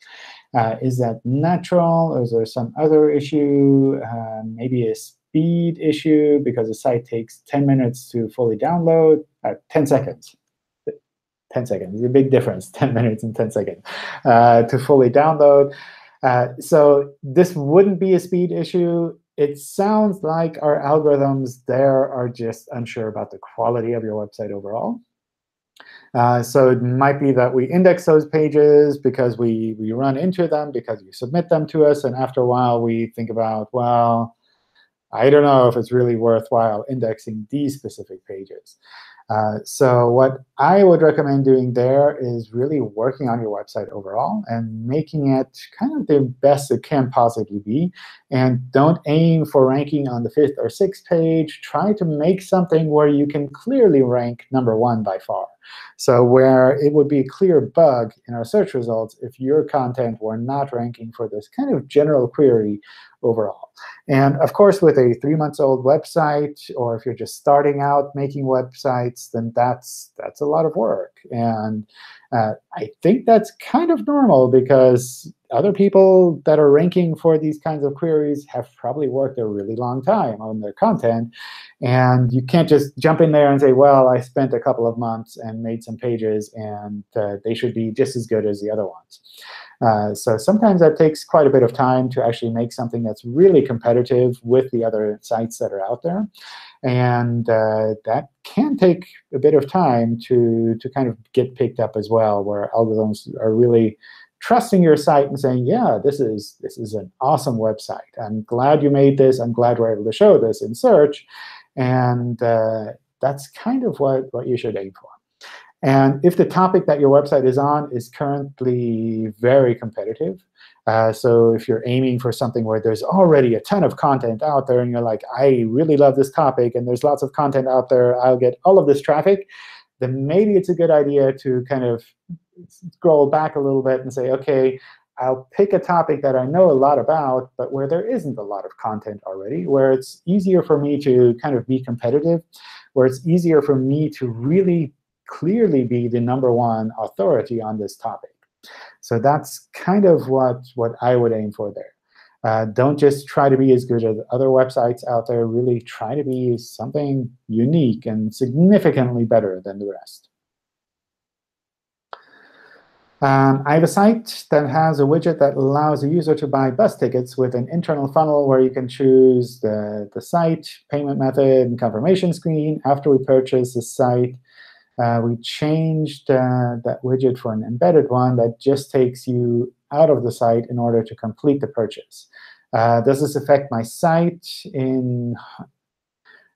Is that natural, or is there some other issue, maybe a speed issue because the site takes 10 minutes to fully download? 10 seconds. 10 seconds is a big difference, 10 minutes and 10 seconds to fully download. So this wouldn't be a speed issue. It sounds like our algorithms there are just unsure about the quality of your website overall. So it might be that we index those pages because we run into them, because you submit them to us. And after a while, we think about, well, I don't know if it's really worthwhile indexing these specific pages. So what I would recommend doing there is really working on your website overall and making it kind of the best it can possibly be. And don't aim for ranking on the 5th or 6th page. Try to make something where you can clearly rank #1 by far. So where it would be a clear bug in our search results if your content were not ranking for this kind of general query overall. And of course, with a 3-month-old website, or if you're just starting out making websites, then that's a lot of work. And I think that's kind of normal, because other people that are ranking for these kinds of queries have probably worked a really long time on their content. And you can't just jump in there and say, well, I spent a couple of months and made some pages, and they should be just as good as the other ones. So sometimes that takes quite a bit of time to actually make something that's really competitive with the other sites that are out there. And that can take a bit of time to kind of get picked up as well, where algorithms are really trusting your site and saying, yeah, this is an awesome website. I'm glad you made this. I'm glad we're able to show this in search. And that's kind of what you should aim for. And if the topic that your website is on is currently very competitive, so if you're aiming for something where there's already a ton of content out there, and you're like, I really love this topic, and there's lots of content out there, I'll get all of this traffic, then maybe it's a good idea to kind of scroll back a little bit and say, OK, I'll pick a topic that I know a lot about, but where there isn't a lot of content already, where it's easier for me to kind of be competitive, where it's easier for me to really clearly be the #1 authority on this topic. So that's kind of what I would aim for there. Don't just try to be as good as other websites out there. Really try to be something unique and significantly better than the rest. I have a site that has a widget that allows a user to buy bus tickets with an internal funnel where you can choose the site, payment method, and confirmation screen. After we purchase the site, we changed that widget for an embedded one that just takes you out of the site in order to complete the purchase. Does this affect my site in,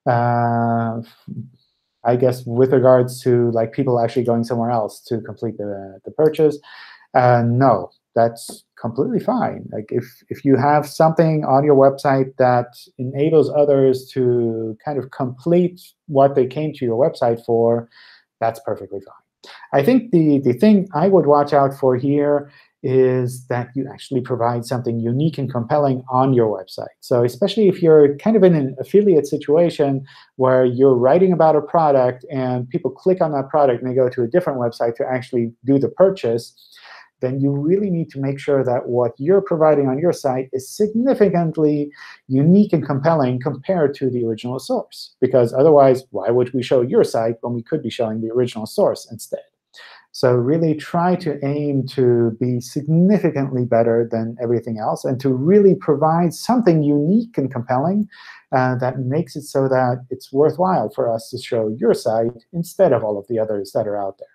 I guess, with regards to like people actually going somewhere else to complete the purchase? No, that's completely fine. Like if you have something on your website that enables others to kind of complete what they came to your website for, that's perfectly fine. I think the thing I would watch out for here is that you actually provide something unique and compelling on your website. So especially if you're kind of in an affiliate situation where you're writing about a product and people click on that product and they go to a different website to actually do the purchase, then you really need to make sure that what you're providing on your site is significantly unique and compelling compared to the original source. Because otherwise, why would we show your site when we could be showing the original source instead? So really try to aim to be significantly better than everything else and to really provide something unique and compelling that makes it so that it's worthwhile for us to show your site instead of all of the others that are out there.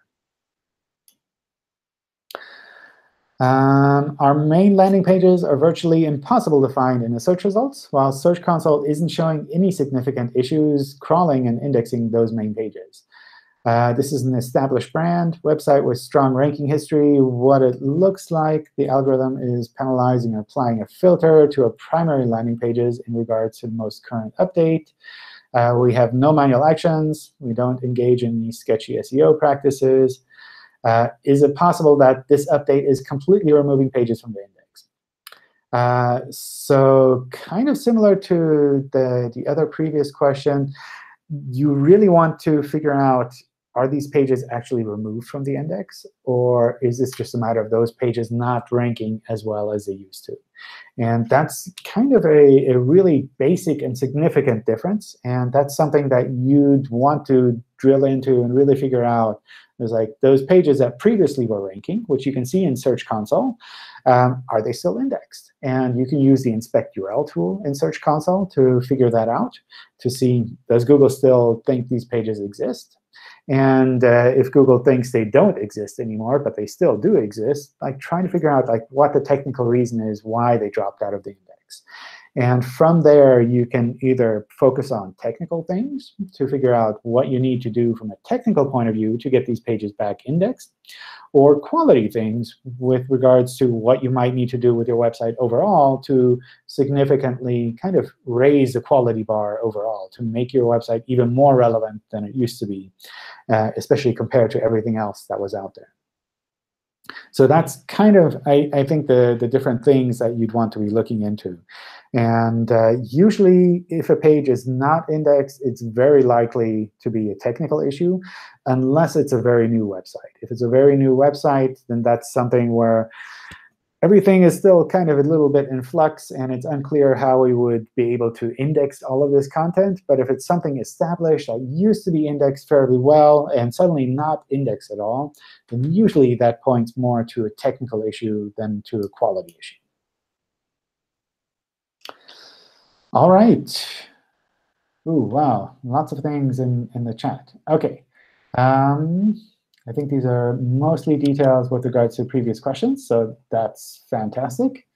Our main landing pages are virtually impossible to find in the search results, while Search Console isn't showing any significant issues crawling and indexing those main pages. This is an established brand website with strong ranking history. What it looks like, the algorithm is penalizing or applying a filter to our primary landing pages in regards to the most current update. We have no manual actions. We don't engage in any sketchy SEO practices. Is it possible that this update is completely removing pages from the index? So kind of similar to the other previous question, you really want to figure out, are these pages actually removed from the index? Or is this just a matter of those pages not ranking as well as they used to? And that's kind of a really basic and significant difference. And that's something that you'd want to drill into and really figure out. There's like those pages that previously were ranking, which you can see in Search Console, are they still indexed? And you can use the inspect URL tool in Search Console to figure that out, to see, does Google still think these pages exist? And if Google thinks they don't exist anymore, but they still do exist, like trying to figure out like what the technical reason is why they dropped out of the index. And from there, you can either focus on technical things to figure out what you need to do from a technical point of view to get these pages back indexed, or quality things with regards to what you might need to do with your website overall to significantly kind of raise the quality bar overall, to make your website even more relevant than it used to be, especially compared to everything else that was out there. So that's kind of, I think, the different things that you'd want to be looking into. And usually, if a page is not indexed, it's very likely to be a technical issue, unless it's a very new website. If it's a very new website, then that's something where everything is still kind of a little bit in flux, and it's unclear how we would be able to index all of this content. But if it's something established that used to be indexed fairly well and suddenly not indexed at all, then usually that points more to a technical issue than to a quality issue. All right. Ooh, wow, lots of things in the chat. OK. I think these are mostly details with regards to previous questions, so that's fantastic.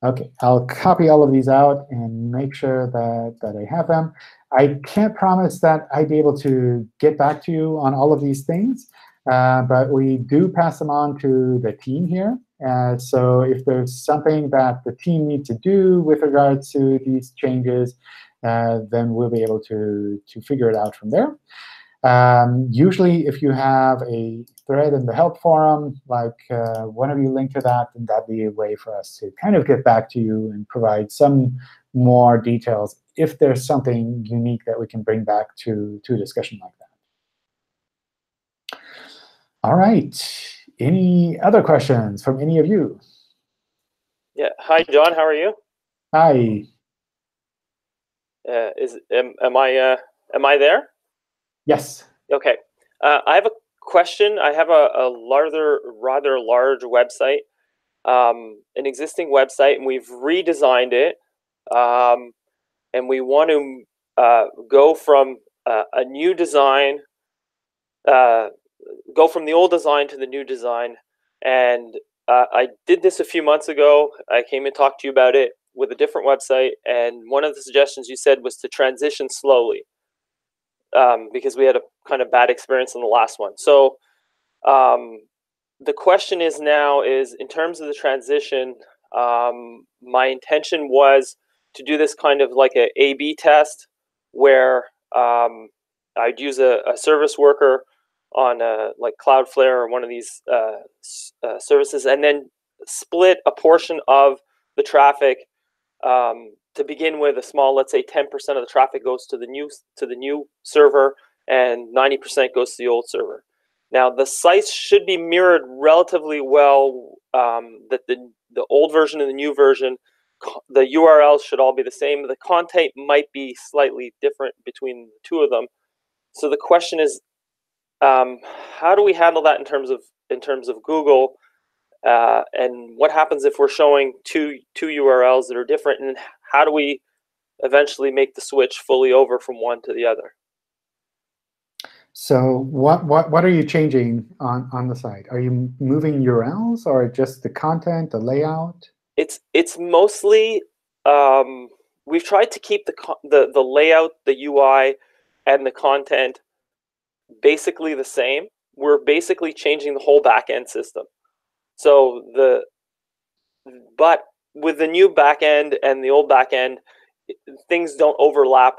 OK, I'll copy all of these out and make sure that I have them. I can't promise that I'd be able to get back to you on all of these things, but we do pass them on to the team here. So if there's something that the team needs to do with regards to these changes, then we'll be able to figure it out from there. Usually, if you have a thread in the help forum, like one of you link to that, then that'd be a way for us to kind of get back to you and provide some more details if there's something unique that we can bring back to a discussion like that. All right. Any other questions from any of you? Yeah. Hi, John. How are you? Hi. Am I there? Yes. OK. I have a question. I have a rather large website, an existing website, and we've redesigned it. And we want to go from a new design, go from the old design to the new design. And I did this a few months ago. I came and talked to you about it with a different website. And one of the suggestions you said was to transition slowly, because we had a kind of bad experience in the last one. So the question is now is, in terms of the transition, my intention was to do this kind of like a A/B test, where I'd use a service worker on like Cloudflare or one of these services, and then split a portion of the traffic. To begin with, a small, let's say 10% of the traffic goes to the new server, and 90% goes to the old server. Now, the sites should be mirrored relatively well. That the old version and the new version, the URLs should all be the same. The content might be slightly different between the two of them. So the question is, how do we handle that in terms of Google? And what happens if we're showing two URLs that are different? And how do we eventually make the switch fully over from one to the other? So what are you changing on the site? Are you moving URLs or just the content, the layout? It's mostly we've tried to keep the layout, the UI, and the content basically the same. We're basically changing the whole backend system. So but with the new backend and the old backend, things don't overlap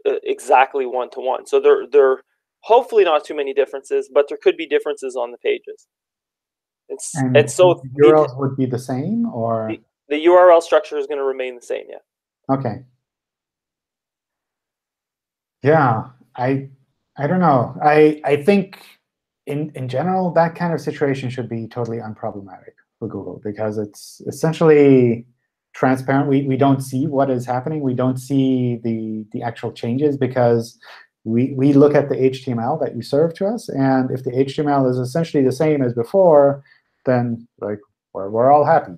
exactly one-to-one. So there are hopefully not too many differences, but there could be differences on the pages. And so the URLs would be the same, or the URL structure is going to remain the same, yeah. OK. Yeah, I don't know. I think in general, that kind of situation should be totally unproblematic for Google, because it's essentially transparent. We don't see what is happening. We don't see the actual changes, because we look at the HTML that you serve to us. And if the HTML is essentially the same as before, then like we're all happy.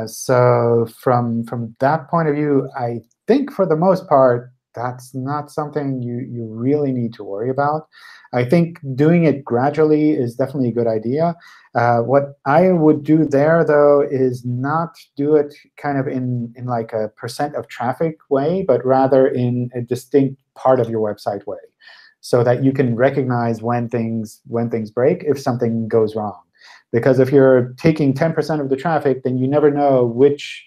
So from that point of view, I think for the most part, that's not something you really need to worry about. I think doing it gradually is definitely a good idea. What I would do there, though, is not do it kind of in like a % of traffic way, but rather in a distinct part of your website way, so that you can recognize when things break, if something goes wrong. Because if you're taking 10% of the traffic, then you never know which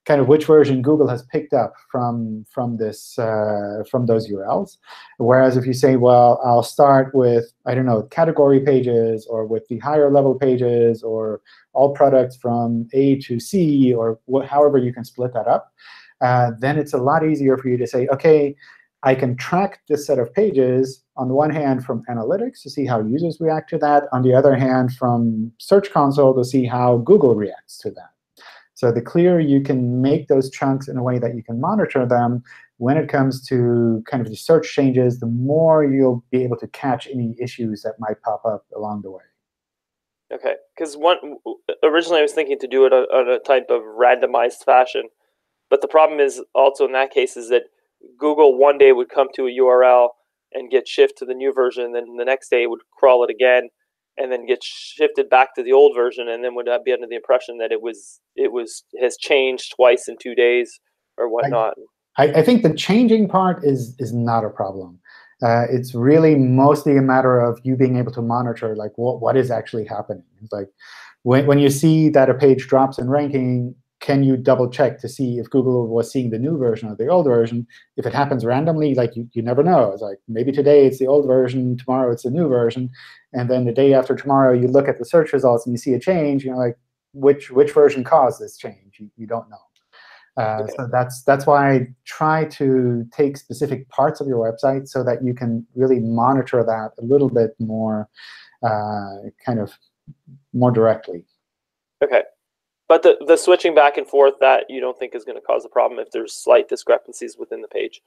version Google has picked up from those URLs. Whereas if you say, well, I'll start with, I don't know, category pages, or with the higher level pages, or all products from A to C, or however you can split that up, then it's a lot easier for you to say, OK, I can track this set of pages, on the one hand, from analytics to see how users react to that, on the other hand, from Search Console to see how Google reacts to that. So the clearer you can make those chunks in a way that you can monitor them, when it comes to kind of the search changes, the more you'll be able to catch any issues that might pop up along the way. Okay, because originally I was thinking to do it on a type of randomized fashion, but the problem is also in that case is that Google one day would come to a URL and get shifted to the new version, and then the next day it would crawl it again, and then get shifted back to the old version, and then would be under the impression that it has changed twice in 2 days or whatnot. I think the changing part is not a problem. It's really mostly a matter of you being able to monitor like what is actually happening. It's like when you see that a page drops in ranking, can you double check to see if Google was seeing the new version or the old version? If it happens randomly, like you never know. It's like maybe today it's the old version, tomorrow it's the new version, and then the day after tomorrow you look at the search results and you see a change. You know, like which version caused this change? You don't know. Okay. So that's why I try to take specific parts of your website so that you can really monitor that a little bit more, kind of more directly. Okay. But the switching back and forth, that you don't think is going to cause a problem if there's slight discrepancies within the page?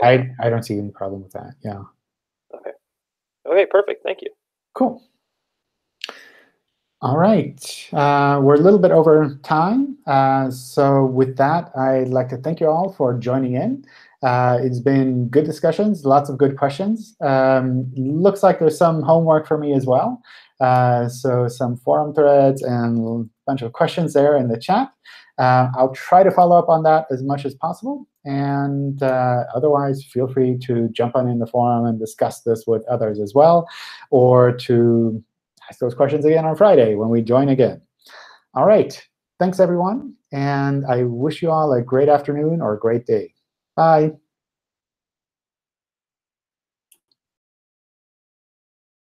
I don't see any problem with that. Yeah. Okay. Okay, perfect. Thank you. Cool. All right. We're a little bit over time. So with that, I'd like to thank you all for joining in. It's been good discussions, lots of good questions. Looks like there's some homework for me as well. So some forum threads and a bunch of questions there in the chat. I'll try to follow up on that as much as possible. And otherwise, feel free to jump on in the forum and discuss this with others as well, or to ask those questions again on Friday when we join again. All right. Thanks, everyone. And I wish you all a great afternoon or a great day. Bye.